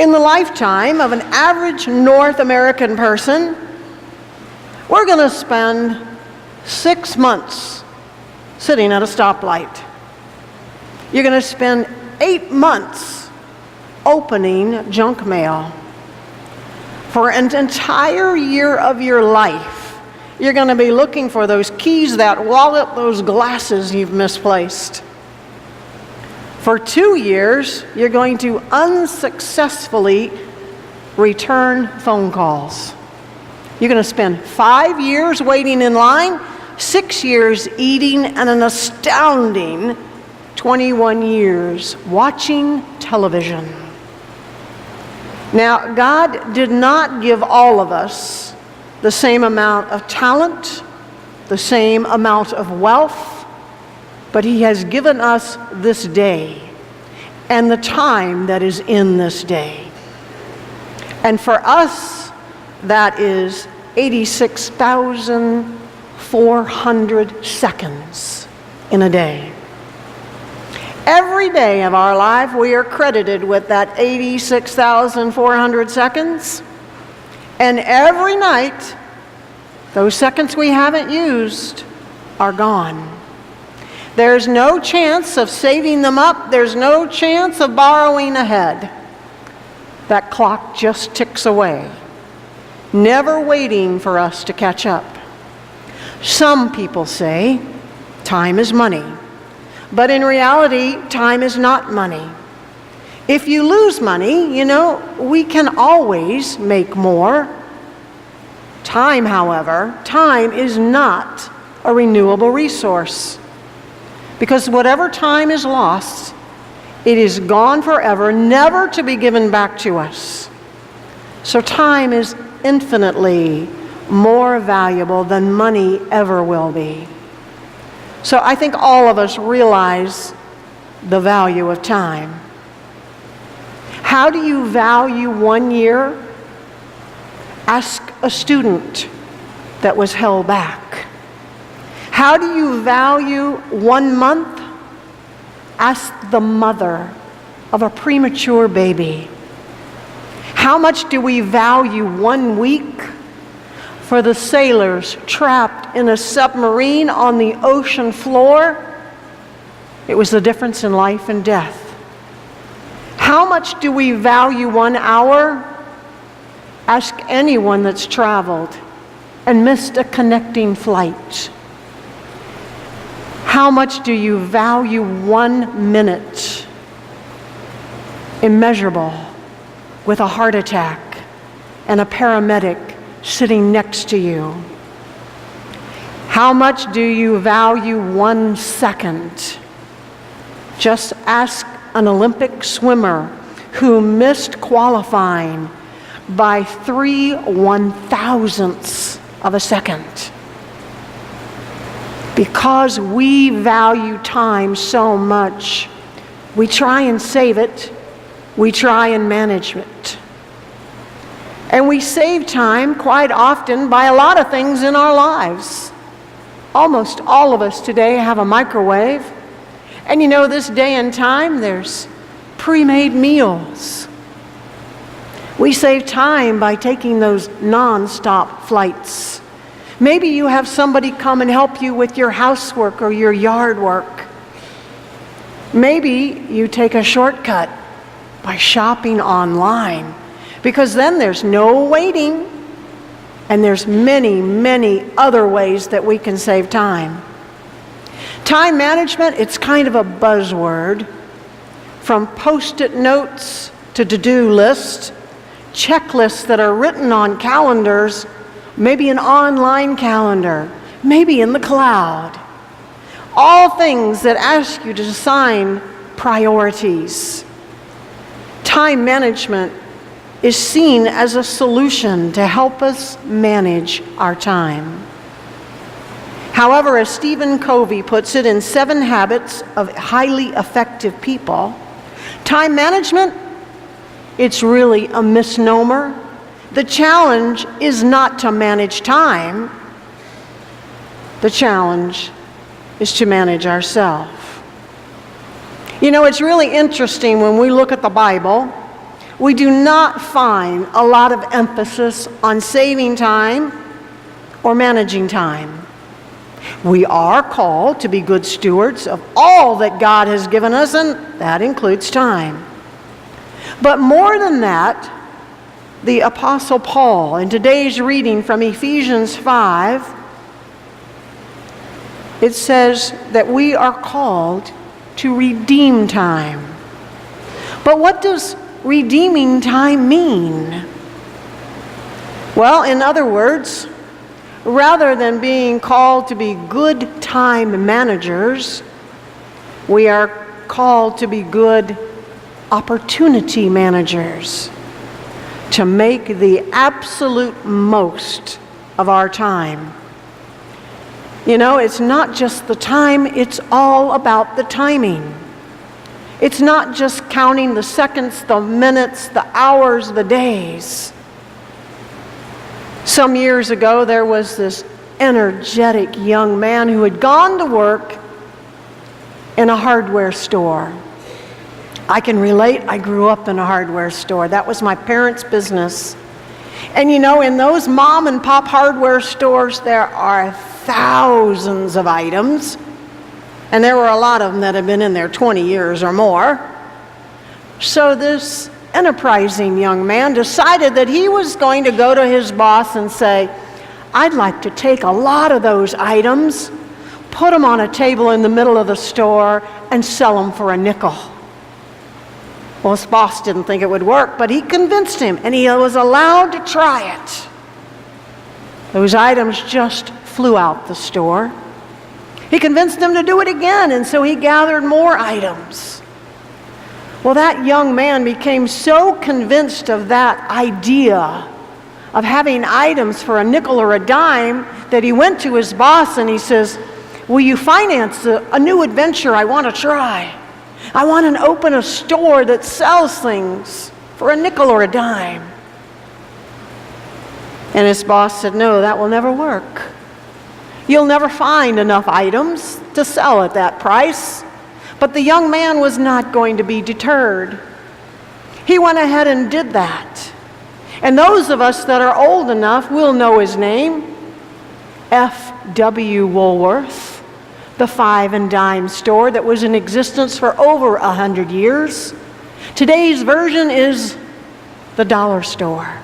In the lifetime of an average North American person, we're going to spend 6 months sitting at a stoplight. You're going to spend 8 months opening junk mail. For an entire year of your life, you're going to be looking for those keys, that wallet, those glasses you've misplaced. For 2 years, you're going to unsuccessfully return phone calls. You're going to spend 5 years waiting in line, 6 years eating, and an astounding 21 years watching television. Now, God did not give all of us the same amount of talent, the same amount of wealth, but He has given us this day and the time that is in this day. And for us, that is 86,400 seconds in a day. Every day of our life, we are credited with that 86,400 seconds. And every night, those seconds we haven't used are gone. There's no chance of saving them up. There's no chance of borrowing ahead. That clock just ticks away, never waiting for us to catch up. Some people say time is money, but in reality, time is not money. If you lose money, we can always make more. Time, however, time is not a renewable resource. Because whatever time is lost, it is gone forever, never to be given back to us. So time is infinitely more valuable than money ever will be. So I think all of us realize the value of time. How do you value 1 year? Ask a student that was held back. How do you value 1 month? Ask the mother of a premature baby. How much do we value 1 week? For the sailors trapped in a submarine on the ocean floor, it was the difference in life and death. How much do we value 1 hour? Ask anyone that's traveled and missed a connecting flight. How much do you value 1 minute? Immeasurable, with a heart attack and a paramedic sitting next to you. How much do you value 1 second? Just ask an Olympic swimmer who missed qualifying by 3/1000ths of a second. Because we value time so much, we try and save it, we try and manage it. And we save time quite often by a lot of things in our lives. Almost all of us today have a microwave. And this day and time, there's pre-made meals. We save time by taking those non-stop flights. Maybe you have somebody come and help you with your housework or your yard work. Maybe you take a shortcut by shopping online, because then there's no waiting, and there's many, many other ways that we can save time. Time management, it's kind of a buzzword. From Post-it notes to to-do lists, checklists that are written on calendars, maybe an online calendar, maybe in the cloud. All things that ask you to assign priorities. Time management is seen as a solution to help us manage our time. However, as Stephen Covey puts it in 7 Habits of Highly Effective People, time management, it's really a misnomer. The challenge is not to manage time. The challenge is to manage ourselves. It's really interesting when we look at the Bible. we do not find a lot of emphasis on saving time or managing time. We are called to be good stewards of all that God has given us, and that includes time. But more than that, the Apostle Paul, in today's reading from Ephesians 5, it says that we are called to redeem time. But what does redeeming time mean? Well, in other words, rather than being called to be good time managers, we are called to be good opportunity managers, to make the absolute most of our time. You know, it's not just the time, it's all about the timing. It's not just counting the seconds, the minutes, the hours, the days. Some years ago, there was this energetic young man who had gone to work in a hardware store. I can relate. I grew up in a hardware store. That was my parents' business. And you know, in those mom and pop hardware stores, there are thousands of items. And there were a lot of them that had been in there 20 years or more. So this enterprising young man decided that he was going to go to his boss and say, I'd like to take a lot of those items, put them on a table in the middle of the store, and sell them for a nickel. Well, his boss didn't think it would work, but he convinced him, and he was allowed to try it. Those items just flew out the store. He convinced him to do it again, and so he gathered more items. Well, that young man became so convinced of that idea of having items for a nickel or a dime that he went to his boss and he says, will you finance a new adventure I want to try? I want to open a store that sells things for a nickel or a dime. And his boss said, no, that will never work. You'll never find enough items to sell at that price. But the young man was not going to be deterred. He went ahead and did that. And those of us that are old enough will know his name, F.W. Woolworth, the 5 and dime store that was in existence for over 100 years. Today's version is the dollar store.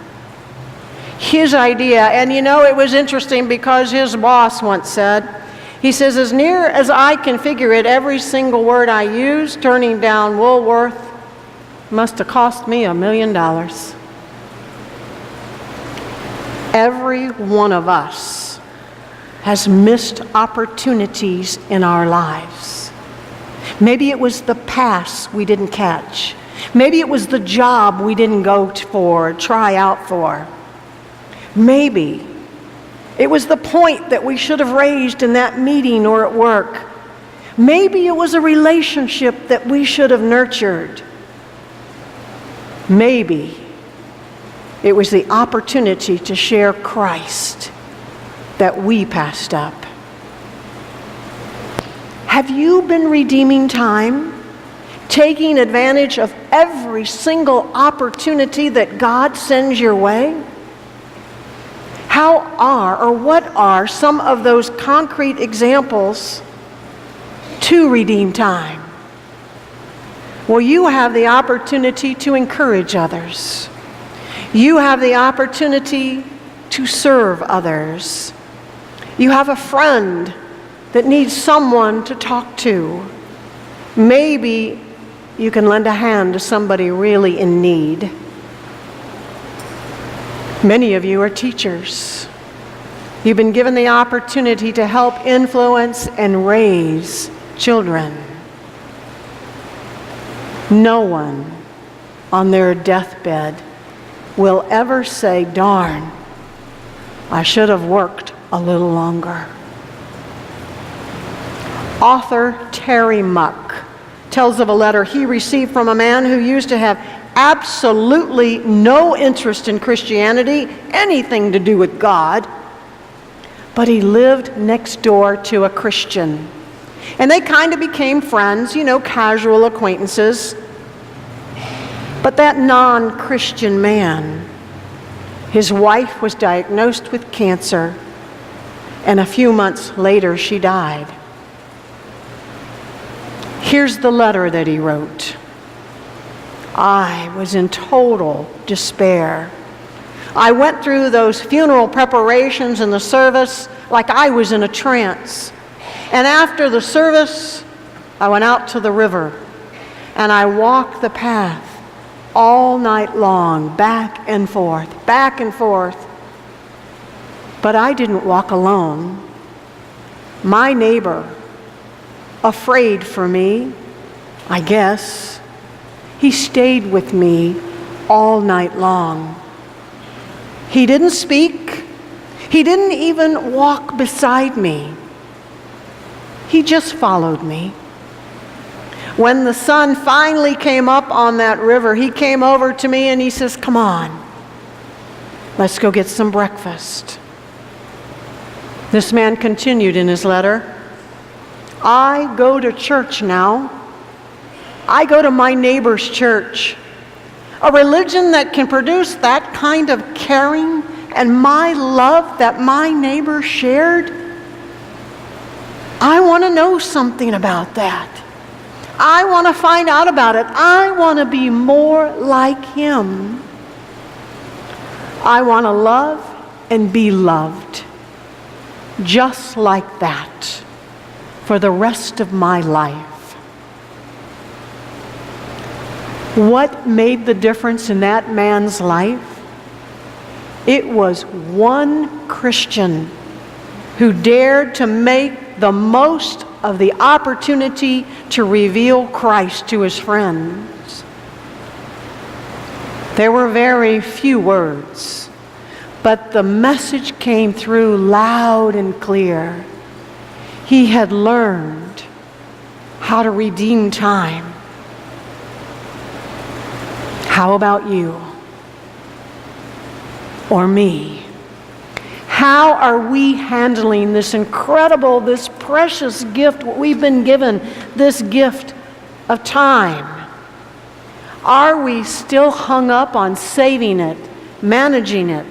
His idea, and you know, it was interesting because his boss once said, he says, as near as I can figure it, every single word I use, turning down Woolworth must have cost me $1 million. Every one of us has missed opportunities in our lives. Maybe it was the pass we didn't catch. Maybe it was the job we didn't go for, try out for. Maybe it was the point that we should have raised in that meeting or at work. Maybe it was a relationship that we should have nurtured. Maybe it was the opportunity to share Christ that we passed up. Have you been redeeming time? Taking advantage of every single opportunity that God sends your way? How are, or what are some of those concrete examples to redeem time? Well, you have the opportunity to encourage others. You have the opportunity to serve others. You have a friend that needs someone to talk to. Maybe you can lend a hand to somebody really in need. Many of you are teachers. You've been given the opportunity to help influence and raise children. No one on their deathbed will ever say, darn, I should have worked a little longer. Author Terry Muck tells of a letter he received from a man who used to have absolutely no interest in Christianity, anything to do with God, but he lived next door to a Christian. And they kind of became friends, you know, casual acquaintances. But But that non-Christian man, his wife was diagnosed with cancer, and a few months later she died. Here's the letter that he wrote. I was in total despair. I went through those funeral preparations and the service like I was in a trance. And after the service, I went out to the river and I walked the path all night long, back and forth, back and forth. But I didn't walk alone. My neighbor, afraid for me, I guess, he stayed with me all night long. He didn't speak. He didn't even walk beside me. He just followed me. When the sun finally came up on that river, he came over to me and he says, "Come on, let's go get some breakfast." This man continued in his letter, "I go to church now. I go to my neighbor's church. A religion that can produce that kind of caring and my love that my neighbor shared. I want to know something about that. I want to find out about it. I want to be more like him. I want to love and be loved just like that for the rest of my life." What made the difference in that man's life? It was one Christian who dared to make the most of the opportunity to reveal Christ to his friends. There were very few words, but the message came through loud and clear. He had learned how to redeem time. How about you? Or me? How are we handling this incredible, this precious gift we've been given, this gift of time? Are we still hung up on saving it, managing it?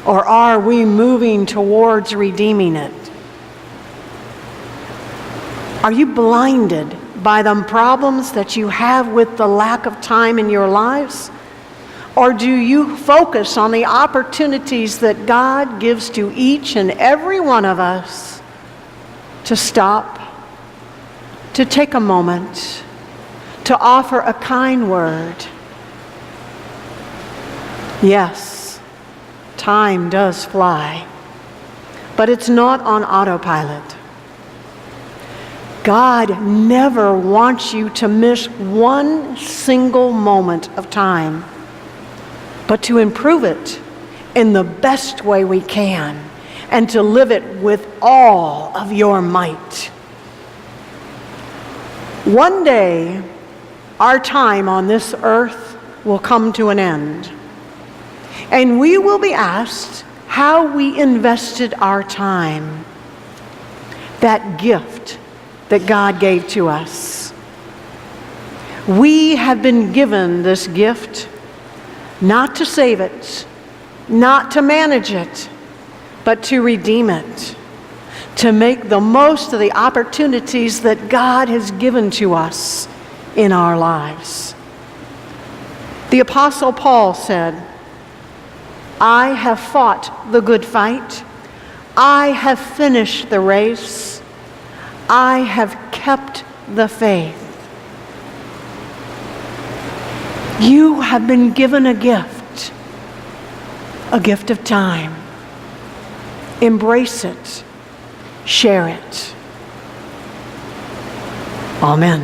Or are we moving towards redeeming it? Are you blinded by the problems that you have with the lack of time in your lives? Or do you focus on the opportunities that God gives to each and every one of us to stop, to take a moment, to offer a kind word? Yes, time does fly, but it's not on autopilot. God never wants you to miss one single moment of time, but to improve it in the best way we can and to live it with all of your might. One day, our time on this earth will come to an end, and we will be asked how we invested our time, that gift that God gave to us. We have been given this gift not to save it, not to manage it, but to redeem it, to make the most of the opportunities that God has given to us in our lives. The Apostle Paul said, "I have fought the good fight. I have finished the race. I have kept the faith." You have been given a gift of time. Embrace it. Share it. Amen.